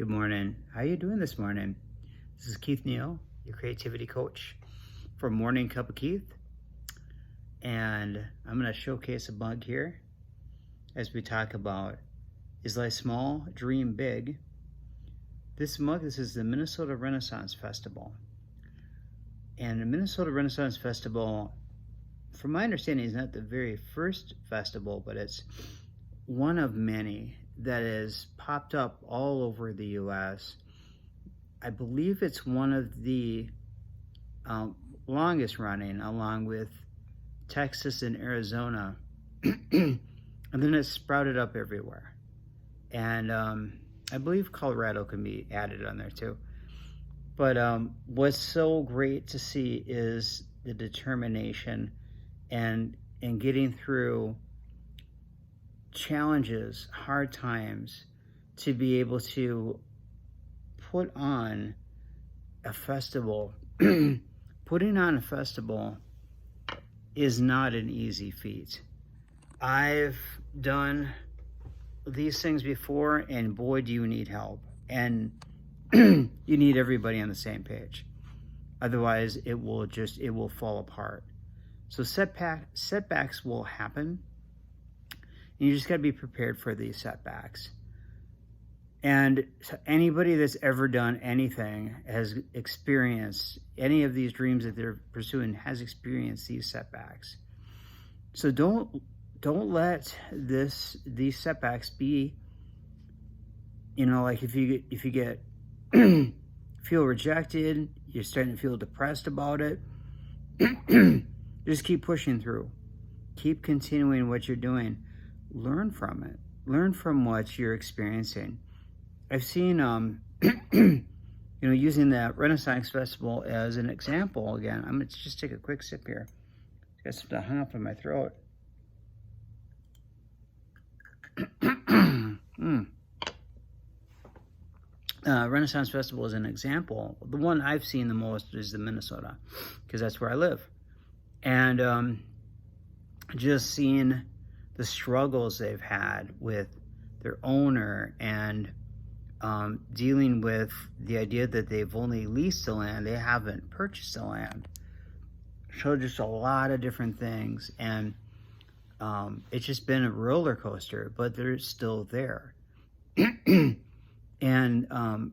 Good morning. How you doing this morning? This is Keith Neal, your creativity coach for Morning Cup of Keith. And I'm going to showcase a mug here as we talk about is life small, dream big. This is the Minnesota Renaissance Festival. And the Minnesota Renaissance Festival, from my understanding, is not the very first festival, but it's one of many that has popped up all over the U.S. I believe it's one of the longest running, along with Texas and Arizona. And then it's sprouted up everywhere. And I believe Colorado can be added on there too. But what's so great to see is the determination and getting through challenges, hard times, to be able to put on a festival. Putting on a festival is not an easy feat. I've done these things before, and boy, do you need help. And you need everybody on the same page. Otherwise, it will fall apart. So setbacks will happen. And you just got to be prepared for these setbacks. And so anybody that's ever done anything has experienced any of these dreams that they're pursuing, has experienced these setbacks. So don't let these setbacks be, like if you get feel rejected, you're starting to feel depressed about it. Just keep pushing through. Keep continuing what you're doing. Learn from it. Learn from what you're experiencing. I've seen, using that Renaissance Festival as an example again. I'm going to just take a quick sip here. Got something hung up in my throat. Renaissance Festival is an example. The one I've seen the most is the Minnesota, because that's where I live. And just seeing the struggles they've had with their owner and dealing with the idea that they've only leased the land, they haven't purchased the land. So just a lot of different things. And it's just been a roller coaster, but they're still there. And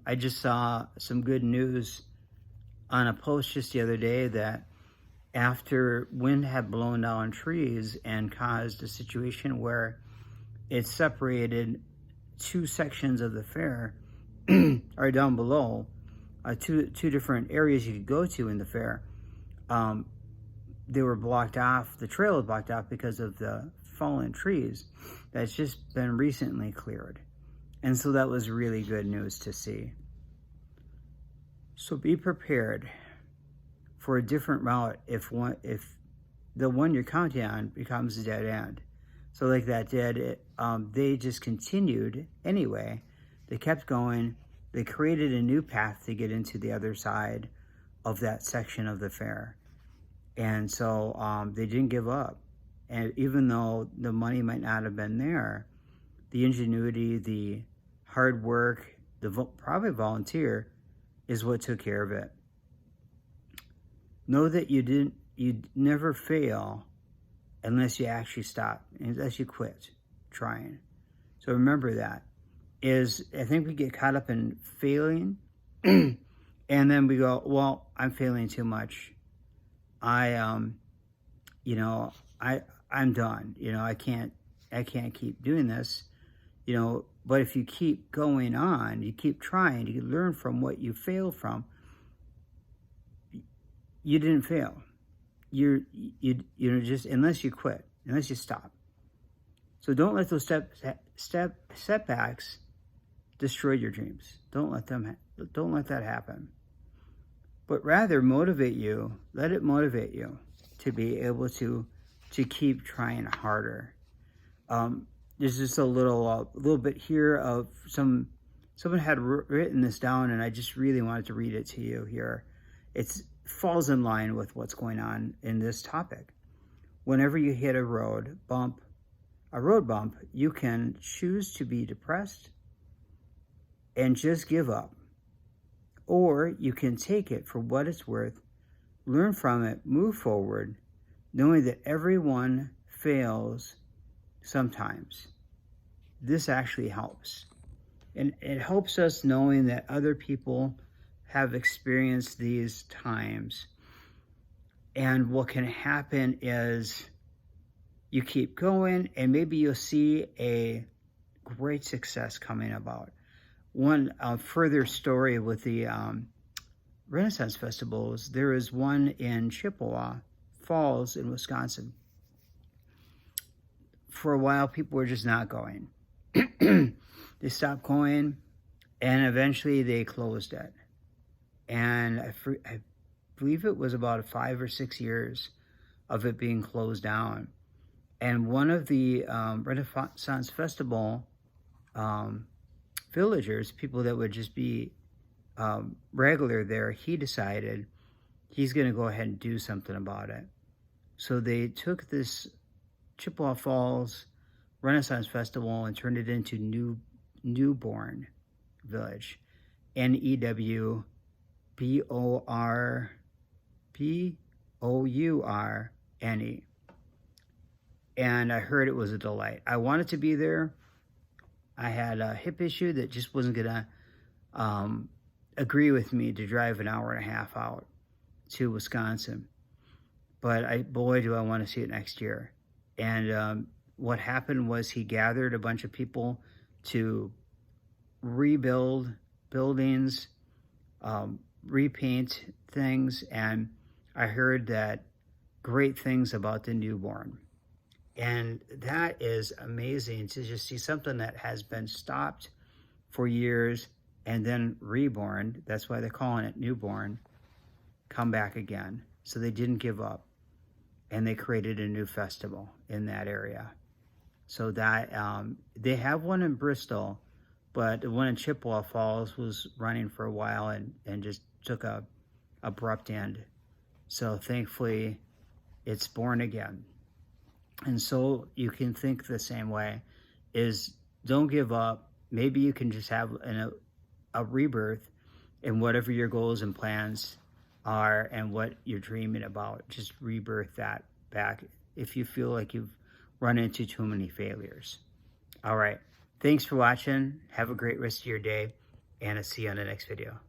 I just saw some good news on a post just the other day that after wind had blown down trees and caused a situation where it separated two sections of the fair, or down below, two different areas you could go to in the fair, they were blocked off. The trail was blocked off because of the fallen trees that's just been recently cleared. And so that was really good news to see. So be prepared for a different route if the one you're counting on becomes a dead end. So like that they just continued anyway. They kept going. They created a new path to get into the other side of that section of the fair. And so they didn't give up. And even though the money might not have been there, the ingenuity, the hard work, probably volunteer is what took care of it. Know that you'd never fail unless you actually stop, unless you quit trying. So remember that. I think we get caught up in failing and then we go, well, I'm failing too much. I'm done. I can't keep doing this. But if you keep going on, you keep trying, you learn from what you failed from. You didn't fail. You just, unless you quit, unless you stop. So don't let those setbacks destroy your dreams. Don't let that happen. But rather let it motivate you to be able to keep trying harder. There's just a little bit here of someone had written this down, and I just really wanted to read it to you here. It falls in line with what's going on in this topic. Whenever you hit a road bump, you can choose to be depressed and just give up. Or you can take it for what it's worth, learn from it, move forward, knowing that everyone fails sometimes. This actually helps. And it helps us knowing that other people have experienced these times. And what can happen is you keep going, and maybe you'll see a great success coming about. One further story with the Renaissance festivals, there is one in Chippewa Falls in Wisconsin. For a while, people were just not going. They stopped going, and eventually they closed it. And I believe it was about 5 or 6 years of it being closed down. And one of the Renaissance Festival villagers, people that would just be regular there, he decided he's going to go ahead and do something about it. So they took this Chippewa Falls Renaissance Festival and turned it into Newborn Village. Newborne. And I heard it was a delight. I wanted to be there. I had a hip issue that just wasn't going to agree with me to drive an hour and a half out to Wisconsin. But boy, do I want to see it next year. And what happened was he gathered a bunch of people to rebuild buildings, repaint things, and I heard that great things about the Newborn. And that is amazing to just see something that has been stopped for years and then reborn. That's why they're calling it Newborn, come back again. So they didn't give up, and they created a new festival in that area. So that they have one in Bristol, but the one in Chippewa Falls was running for a while and just took a abrupt end. So thankfully, it's born again. And so you can think the same way, is don't give up. Maybe you can just have a rebirth in whatever your goals and plans are and what you're dreaming about. Just rebirth that back if you feel like you've run into too many failures. All right. Thanks for watching. Have a great rest of your day, and I'll see you on the next video.